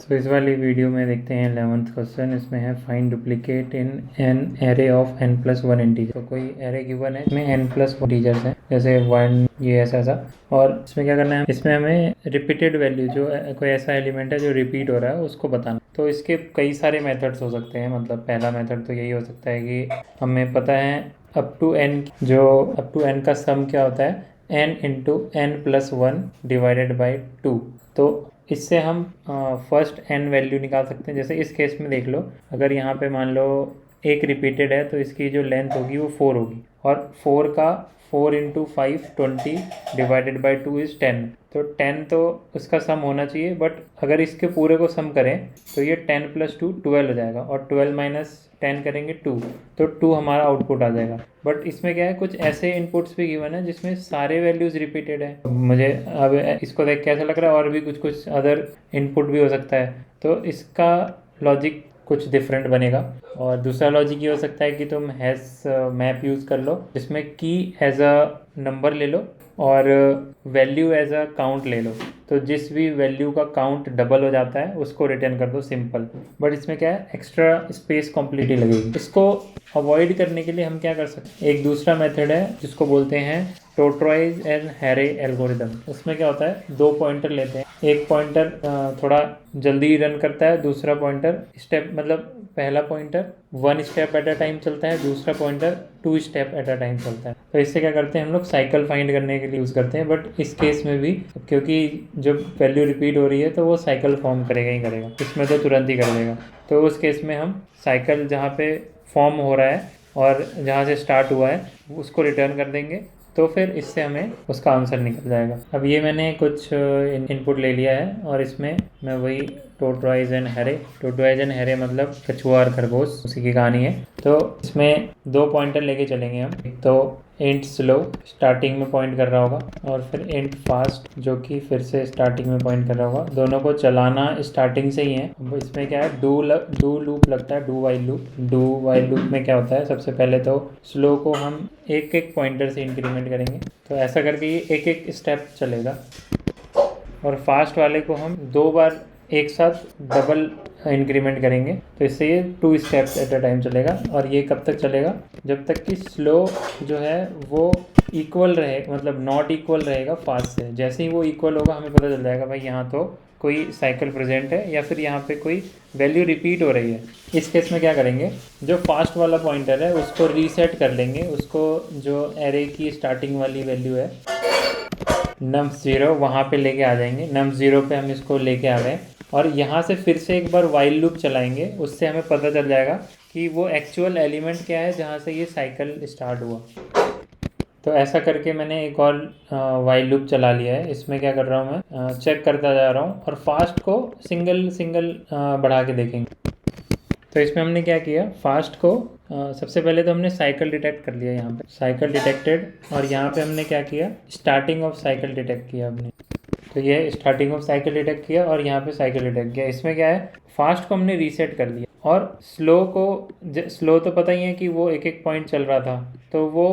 तो इस वाली वीडियो में देखते हैं 11th क्वेश्चन। इसमें है find duplicate in an array of n+1 integer. तो कोई एरे गिवन है, इसमें n+1 इंटीजर्स हैं, जैसे 1 ये ऐसा और इसमें क्या करना है, इसमें हमें रिपीटेड वैल्यू जो कोई ऐसा एलिमेंट है जो रिपीट हो रहा है उसको बताना। तो इसके कई सारे मेथड्स हो सकते हैं। मतलब पहला मेथड तो यही हो सकता है कि हमें पता है अप टू n का सम क्या होता है, n into n+1 divided by 2। तो इससे हम फर्स्ट n वैल्यू निकाल सकते हैं। जैसे इस केस में देख लो, अगर यहाँ पे मान लो एक रिपीटेड है तो इसकी जो लेंथ होगी वो 4 होगी, और 4 इंटू 5 20 डिवाइडेड बाई 2 इज़ 10। तो 10 तो उसका सम होना चाहिए, बट अगर इसके पूरे को सम करें तो ये 10 + 2 12 हो जाएगा, और 12 माइनस 10 करेंगे 2, तो 2 हमारा आउटपुट आ जाएगा। बट इसमें क्या है, कुछ ऐसे इनपुट्स भी गिवन है जिसमें सारे वैल्यूज़ रिपीटेड है। मुझे अब इसको देख के ऐसा लग रहा है और भी कुछ अदर इनपुट भी हो सकता है, तो इसका लॉजिक कुछ डिफरेंट बनेगा। और दूसरा लॉजिक ये हो सकता है कि तुम हैश मैप यूज़ कर लो, जिसमें की एज अ नंबर ले लो और वैल्यू एज अ काउंट ले लो। तो जिस भी वैल्यू का काउंट डबल हो जाता है उसको रिटर्न कर दो, सिंपल। बट इसमें क्या है, एक्स्ट्रा स्पेस कॉम्प्लिसिटी लगेगी। इसको अवॉइड करने के लिए हम क्या कर सकते हैं, एक दूसरा मेथड है जिसको बोलते हैं टोरटॉइज एंड हैरे एल्गोरिदम। उसमें क्या होता है, 2 पॉइंटर लेते हैं, एक पॉइंटर थोड़ा जल्दी रन करता है, दूसरा पॉइंटर स्टेप मतलब पहला pointer 1 step at a time चलता है, दूसरा pointer 2 step at a time चलता है। तो इससे क्या करते हैं हम लोग, साइकिल फाइंड करने के लिए यूज़ करते हैं। बट इस केस में भी क्योंकि जब वैल्यू रिपीट हो रही है तो वो साइकिल फॉर्म करेगा ही करेगा, इसमें तो तुरंत ही कर देगा। तो उस केस में हम साइकिल जहाँ पे फॉर्म हो रहा है और जहाँ से स्टार्ट हुआ है उसको रिटर्न कर देंगे, तो फिर इससे हमें उसका आंसर निकल जाएगा। अब ये मैंने कुछ इनपुट ले लिया है और इसमें मैं वही टोरटॉइज एंड हैरे मतलब कछुआ और खरगोश, उसी की कहानी है। तो इसमें 2 पॉइंटर लेके चलेंगे हम। तो इंट स्लो स्टार्टिंग में पॉइंट कर रहा होगा, और फिर इंट फास्ट जो कि फिर से स्टार्टिंग में पॉइंट कर रहा होगा। दोनों को चलाना स्टार्टिंग से ही है। इसमें क्या है, डू लूप लगता है, डू वाइल लूप में क्या होता है, सबसे पहले तो स्लो को हम एक एक पॉइंटर से इंक्रीमेंट करेंगे। तो ऐसा करके ये एक एक स्टेप चलेगा, और फास्ट वाले को हम 2 बार एक साथ डबल इंक्रीमेंट करेंगे। तो इससे ये 2 स्टेप्स एट अ टाइम चलेगा। और ये कब तक चलेगा, जब तक कि स्लो जो है वो इक्वल रहे, मतलब नॉट इक्वल रहेगा फास्ट से। जैसे ही वो इक्वल होगा हमें पता चल जाएगा भाई यहाँ तो कोई साइकिल प्रेजेंट है, या फिर यहाँ पे कोई वैल्यू रिपीट हो रही है। इस केस में क्या करेंगे, जो फास्ट वाला पॉइंटर है उसको रीसेट कर लेंगे, उसको जो एरे की स्टार्टिंग वाली वैल्यू है num0 वहाँ पे लेके आ जाएंगे। num0 पे हम इसको लेके आ गए, और यहाँ से फिर से एक बार वाइल लूप चलाएंगे। उससे हमें पता चल जाएगा कि वो एक्चुअल एलिमेंट क्या है जहाँ से ये साइकिल स्टार्ट हुआ। तो ऐसा करके मैंने एक और वाइल लूप चला लिया है। इसमें क्या कर रहा हूँ, मैं चेक करता जा रहा हूँ, और फास्ट को सिंगल बढ़ा के देखेंगे। तो इसमें हमने क्या किया, फास्ट को सबसे पहले तो हमने साइकिल डिटेक्ट कर लिया, यहाँ पे साइकिल डिटेक्टेड, और यहाँ पे हमने क्या किया, स्टार्टिंग ऑफ साइकिल डिटेक्ट किया हमने। तो ये स्टार्टिंग ऑफ साइकिल डिटेक्ट किया और यहाँ पे साइकिल डिटेक्ट किया। इसमें क्या है, फास्ट को हमने रीसेट कर लिया, और स्लो तो पता ही है कि वो एक एक पॉइंट चल रहा था, तो वो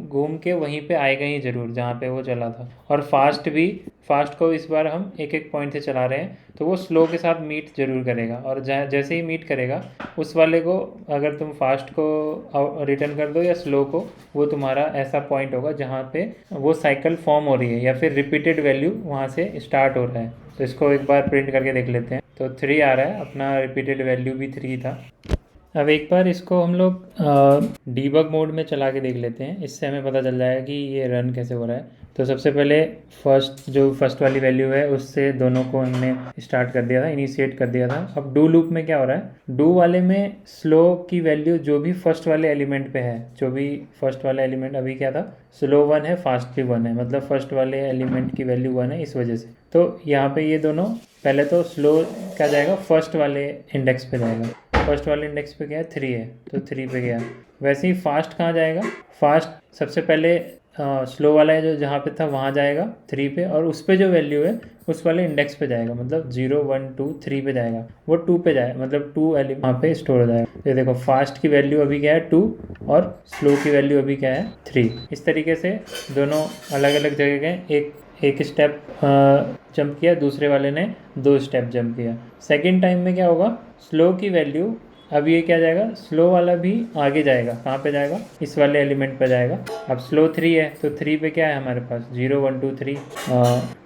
घूम के वहीं पे आएगा ही ज़रूर जहाँ पे वो चला था। और फास्ट को इस बार हम एक एक पॉइंट से चला रहे हैं, तो वो स्लो के साथ मीट जरूर करेगा। और जैसे ही मीट करेगा उस वाले को, अगर तुम फास्ट को रिटर्न कर दो या स्लो को, वो तुम्हारा ऐसा पॉइंट होगा जहाँ पे वो साइकिल फॉर्म हो रही है, या फिर रिपीटेड वैल्यू वहाँ से स्टार्ट हो रहा है। तो इसको एक बार प्रिंट करके देख लेते हैं। तो 3 आ रहा है, अपना रिपीटेड वैल्यू भी 3 था। अब एक बार इसको हम लोग डीबग मोड में चला के देख लेते हैं, इससे हमें पता चल जाएगा कि ये रन कैसे हो रहा है। तो सबसे पहले फर्स्ट वाली वैल्यू है उससे दोनों को हमने स्टार्ट कर दिया था, इनिशिएट कर दिया था। अब डू लूप में क्या हो रहा है, डू वाले में स्लो की वैल्यू जो भी फर्स्ट वाले एलिमेंट पे है, जो भी फर्स्ट वाला एलिमेंट अभी क्या था, स्लो 1 है, फास्ट भी 1 है, मतलब फर्स्ट वाले एलिमेंट की वैल्यू 1 है, इस वजह से। तो यहाँ पे ये दोनों, पहले तो स्लो क्या जाएगा, फर्स्ट वाले इंडेक्स पे जाएगा। फर्स्ट वाले इंडेक्स पे क्या है, 3 है, तो 3 पे गया। वैसे ही फास्ट कहाँ जाएगा, फास्ट सबसे पहले स्लो वाला है जो जहाँ पे था वहाँ जाएगा 3 पे, और उस पे जो वैल्यू है उस वाले इंडेक्स पे जाएगा, मतलब 0 1 2 3 पे जाएगा, वो 2 पे जाएगा, मतलब 2 वहाँ पे स्टोर हो जाएगा। तो देखो फास्ट की वैल्यू अभी क्या है 2, और स्लो की वैल्यू अभी क्या है 3। इस तरीके से दोनों अलग अलग जगह गए, एक स्टेप जंप किया, दूसरे वाले ने 2 स्टेप जंप किया। सेकेंड टाइम में क्या होगा, स्लो की वैल्यू, अब ये क्या जाएगा, स्लो वाला भी आगे जाएगा, कहाँ पे जाएगा, इस वाले एलिमेंट पे जाएगा। अब स्लो 3 है तो 3 पे क्या है हमारे पास, 0 1 2 3,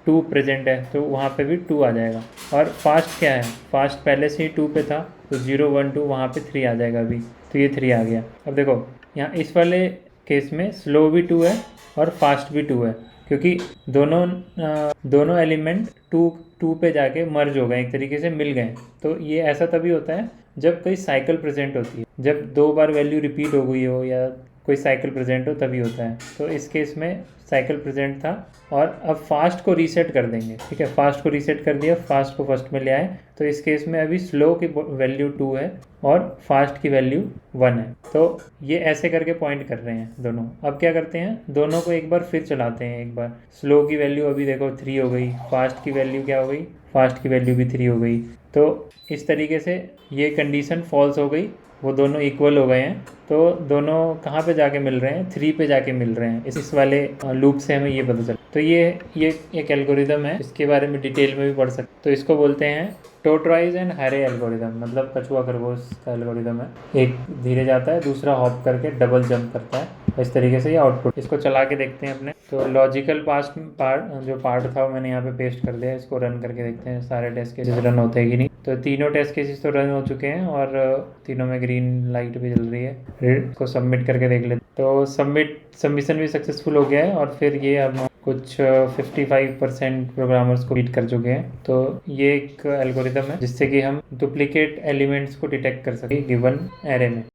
2 प्रेजेंट है तो वहाँ पे भी 2 आ जाएगा। और फास्ट क्या है, फास्ट पहले से ही 2 पे था तो 0 1 2 वहाँ पे 3 आ जाएगा अभी, तो ये 3 आ गया। अब देखो यहाँ इस वाले केस में स्लो भी 2 है और फास्ट भी 2 है, क्योंकि दोनों एलिमेंट 2 पे जाके मर्ज हो गए, एक तरीके से मिल गए। तो ये ऐसा तभी होता है जब कोई साइकिल प्रेजेंट होती है, जब 2 बार वैल्यू रिपीट हो गई हो या कोई साइकिल प्रेजेंट हो तभी होता है। तो इस केस में साइकिल प्रेजेंट था और अब फास्ट को रीसेट कर देंगे, ठीक है, फास्ट को रीसेट कर दिया, फास्ट को फर्स्ट में ले आए। तो इस केस में अभी स्लो की वैल्यू 2 है और फास्ट की वैल्यू 1 है। तो ये ऐसे करके पॉइंट कर रहे हैं दोनों। अब क्या करते हैं, दोनों को एक बार फिर चलाते हैं। एक बार स्लो की वैल्यू अभी देखो 3 हो गई, फास्ट की वैल्यू क्या हो गई, फास्ट की वैल्यू भी 3 हो गई। तो इस तरीके से ये कंडीशन फॉल्स हो गई, वो दोनों इक्वल हो गए हैं। तो दोनों कहाँ पे जाके मिल रहे हैं, 3 पे जाके मिल रहे हैं। इस वाले लूप से हमें ये पता चला। तो ये एक एल्गोरिदम है, इसके बारे में डिटेल में भी पढ़ सकते। तो इसको बोलते हैं टोटराइज एंड हैरे एल्गोरिदम, मतलब कछुआ खरगोश का एल्गोरिदम है। एक धीरे जाता है, दूसरा हॉप करके डबल जंप करता है, इस तरीके से ये आउटपुट। इसको चला के देखते हैं अपने। तो लॉजिकल जो पार्ट था वो मैंने यहाँ पे पेस्ट कर दिया, इसको रन करके देखते हैं सारे टेस्ट केसेस रन होते हैं कि नहीं। तो तीनों टेस्ट केसेस तो रन हो चुके हैं और तीनों में ग्रीन लाइट भी जल रही है। इसको सबमिट करके देख लेते। तो सबमिशन भी सक्सेसफुल हो गया है और फिर ये हम कुछ 55% प्रोग्रामर्स को बीट कर चुके हैं। तो ये एक एल्गोरिदम है जिससे कि हम डुप्लीकेट एलिमेंट्स को डिटेक्ट कर सकें गिवन एरे में।